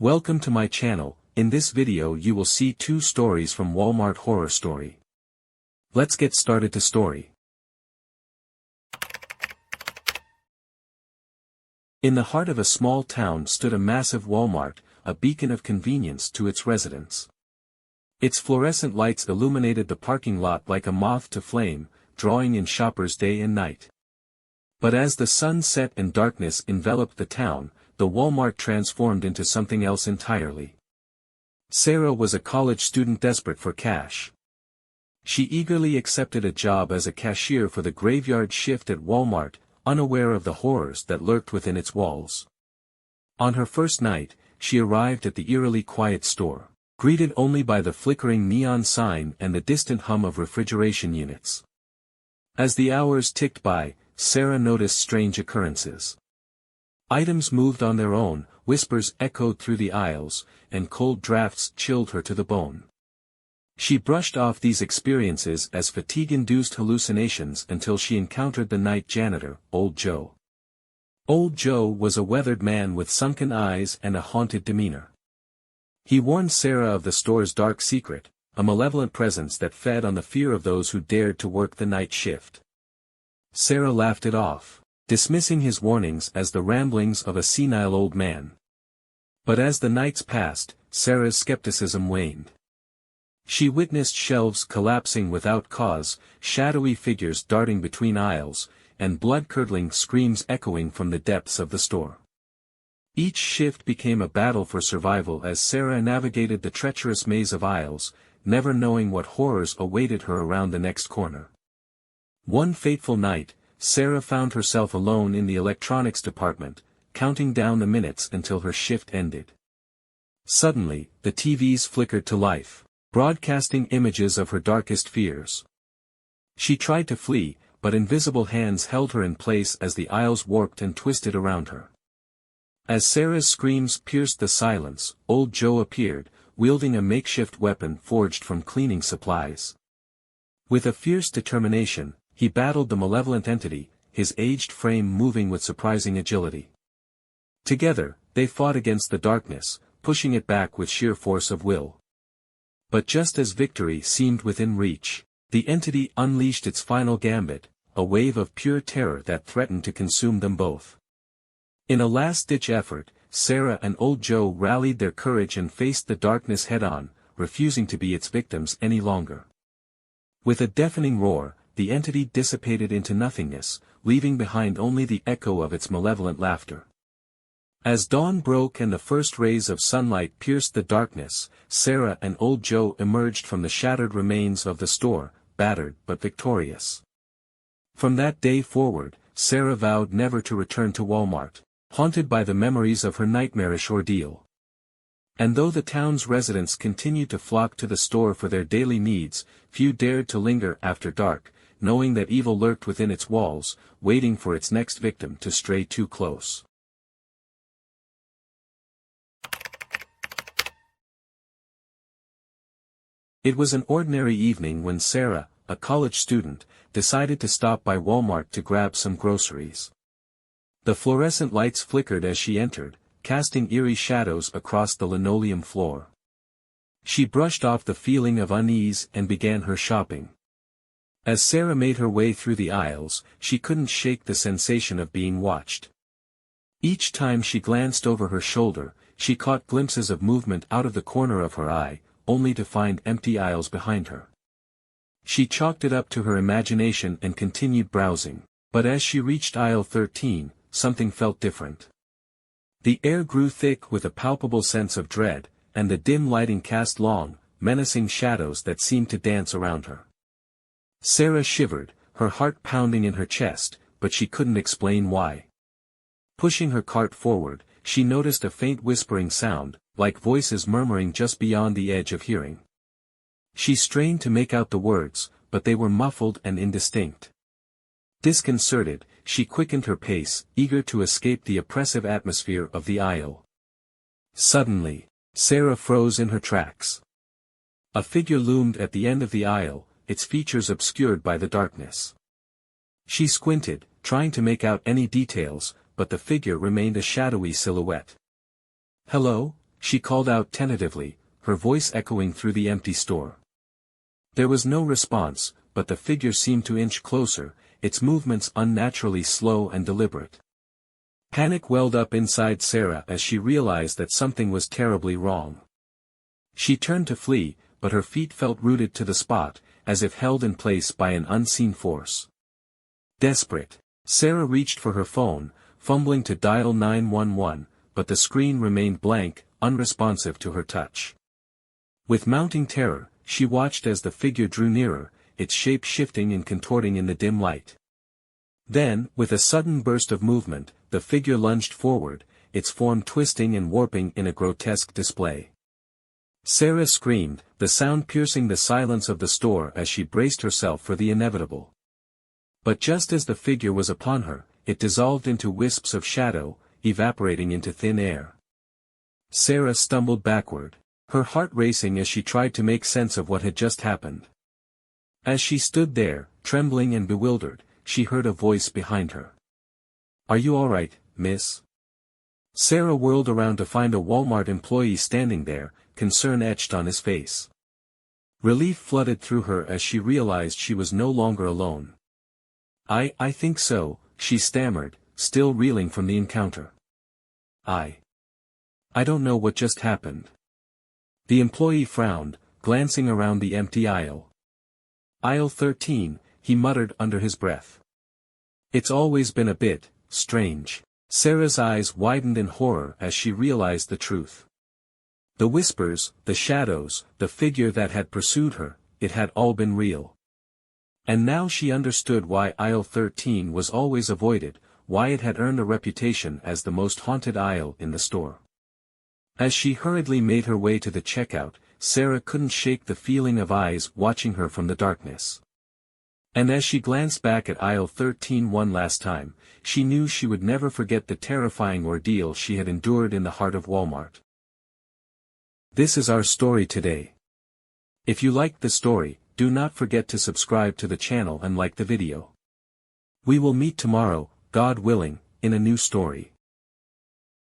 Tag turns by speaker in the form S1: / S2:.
S1: Welcome to my channel. In this video you will see two stories from Walmart Horror Story. Let's get started to story. In the heart of a small town stood a massive Walmart, a beacon of convenience to its residents. Its fluorescent lights illuminated the parking lot like a moth to flame, drawing in shoppers day and night. But as the sun set and darkness enveloped the town, the Walmart transformed into something else entirely. Sarah was a college student desperate for cash. She eagerly accepted a job as a cashier for the graveyard shift at Walmart, unaware of the horrors that lurked within its walls. On her first night, she arrived at the eerily quiet store, greeted only by the flickering neon sign and the distant hum of refrigeration units. As the hours ticked by, Sarah noticed strange occurrences. Items moved on their own, whispers echoed through the aisles, and cold drafts chilled her to the bone. She brushed off these experiences as fatigue-induced hallucinations until she encountered the night janitor, Old Joe. Old Joe was a weathered man with sunken eyes and a haunted demeanor. He warned Sarah of the store's dark secret, a malevolent presence that fed on the fear of those who dared to work the night shift. Sarah laughed it off, dismissing his warnings as the ramblings of a senile old man. But as the nights passed, Sarah's skepticism waned. She witnessed shelves collapsing without cause, shadowy figures darting between aisles, and blood-curdling screams echoing from the depths of the store. Each shift became a battle for survival as Sarah navigated the treacherous maze of aisles, never knowing what horrors awaited her around the next corner. One fateful night, Sarah found herself alone in the electronics department, counting down the minutes until her shift ended. Suddenly, the TVs flickered to life, broadcasting images of her darkest fears. She tried to flee, but invisible hands held her in place as the aisles warped and twisted around her. As Sarah's screams pierced the silence, Old Joe appeared, wielding a makeshift weapon forged from cleaning supplies. With a fierce determination, he battled the malevolent entity, his aged frame moving with surprising agility. Together, they fought against the darkness, pushing it back with sheer force of will. But just as victory seemed within reach, the entity unleashed its final gambit, a wave of pure terror that threatened to consume them both. In a last-ditch effort, Sarah and Old Joe rallied their courage and faced the darkness head-on, refusing to be its victims any longer. With a deafening roar, the entity dissipated into nothingness, leaving behind only the echo of its malevolent laughter. As dawn broke and the first rays of sunlight pierced the darkness, Sarah and Old Joe emerged from the shattered remains of the store, battered but victorious. From that day forward, Sarah vowed never to return to Walmart, haunted by the memories of her nightmarish ordeal. And though the town's residents continued to flock to the store for their daily needs, few dared to linger after dark, knowing that evil lurked within its walls, waiting for its next victim to stray too close. It was an ordinary evening when Sarah, a college student, decided to stop by Walmart to grab some groceries. The fluorescent lights flickered as she entered, casting eerie shadows across the linoleum floor. She brushed off the feeling of unease and began her shopping. As Sarah made her way through the aisles, she couldn't shake the sensation of being watched. Each time she glanced over her shoulder, she caught glimpses of movement out of the corner of her eye, only to find empty aisles behind her. She chalked it up to her imagination and continued browsing, but as she reached aisle 13, something felt different. The air grew thick with a palpable sense of dread, and the dim lighting cast long, menacing shadows that seemed to dance around her. Sarah shivered, her heart pounding in her chest, but she couldn't explain why. Pushing her cart forward, she noticed a faint whispering sound, like voices murmuring just beyond the edge of hearing. She strained to make out the words, but they were muffled and indistinct. Disconcerted, she quickened her pace, eager to escape the oppressive atmosphere of the aisle. Suddenly, Sarah froze in her tracks. A figure loomed at the end of the aisle, its features obscured by the darkness. She squinted, trying to make out any details, but the figure remained a shadowy silhouette. "Hello?" she called out tentatively, her voice echoing through the empty store. There was no response, but the figure seemed to inch closer, its movements unnaturally slow and deliberate. Panic welled up inside Sarah as she realized that something was terribly wrong. She turned to flee, but her feet felt rooted to the spot, as if held in place by an unseen force. Desperate, Sarah reached for her phone, fumbling to dial 911, but the screen remained blank, unresponsive to her touch. With mounting terror, she watched as the figure drew nearer, its shape shifting and contorting in the dim light. Then, with a sudden burst of movement, the figure lunged forward, its form twisting and warping in a grotesque display. Sarah screamed, the sound piercing the silence of the store as she braced herself for the inevitable. But just as the figure was upon her, it dissolved into wisps of shadow, evaporating into thin air. Sarah stumbled backward, her heart racing as she tried to make sense of what had just happened. As she stood there, trembling and bewildered, she heard a voice behind her. "Are you all right, miss?" Sarah whirled around to find a Walmart employee standing there, concern etched on his face. Relief flooded through her as she realized she was no longer alone. I think so," she stammered, still reeling from the encounter. I don't know what just happened." The employee frowned, glancing around the empty aisle. "Aisle 13, he muttered under his breath. "It's always been a bit strange." Sarah's eyes widened in horror as she realized the truth. The whispers, the shadows, the figure that had pursued her, it had all been real. And now she understood why aisle 13 was always avoided, why it had earned a reputation as the most haunted aisle in the store. As she hurriedly made her way to the checkout, Sarah couldn't shake the feeling of eyes watching her from the darkness. And as she glanced back at aisle 13 one last time, she knew she would never forget the terrifying ordeal she had endured in the heart of Walmart. This is our story today. If you liked the story, do not forget to subscribe to the channel and like the video. We will meet tomorrow, God willing, in a new story.